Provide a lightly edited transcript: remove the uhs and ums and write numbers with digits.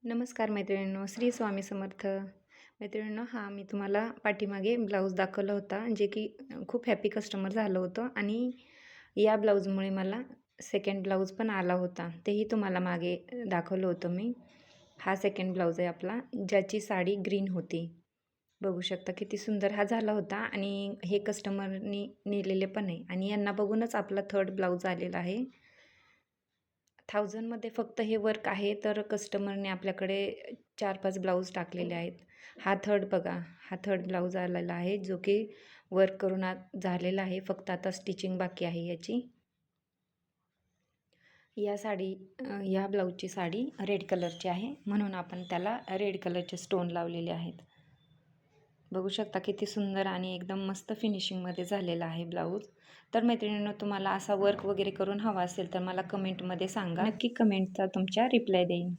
नमस्कार मैत्रिणींनो, श्री स्वामी समर्थ. मैत्रिणींनो, मी तुम्हाला पाठीमागे ब्लाऊज दाखवला होता, जे की खूप हॅपी कस्टमर झालं होतं आणि या ब्लाऊजमुळे मला सेकंड ब्लाऊज पण आला होता. तेही तुम्हाला मागे दाखवलं होतं मी. हा सेकंड ब्लाऊज आहे आपला, ज्याची साडी ग्रीन होती. बघू शकता किती सुंदर हा झाला होता आणि हे कस्टमरनी नेलेले पण आहे आणि यांना बघूनच आपला थर्ड ब्लाऊज आलेला आहे. 1000मध्ये फक्त हे वर्क आहे, तर कस्टमरने आपल्याकडे 4-5 ब्लाऊज टाकलेले आहेत. हा थर्ड बघा, हा थर्ड ब्लाऊज आलेला आहे, जो की वर्क करून झालेला आहे. फक्त आता स्टिचिंग बाकी आहे याची. या ब्लाऊजची साडी रेड कलरची आहे, म्हणून आपण त्याला रेड कलरचे स्टोन लावलेले आहेत. बघू शकता किती सुंदर आणि एकदम मस्त फिनिशिंगमध्ये झालेला आहे ब्लाऊज. तर मैत्रिणींनो, तुम्हाला असा वर्क वगैरे करून हवा असेल तर मला कमेंटमध्ये सांगा. नक्की कमेंटचा तुमच्या रिप्लाय देईन.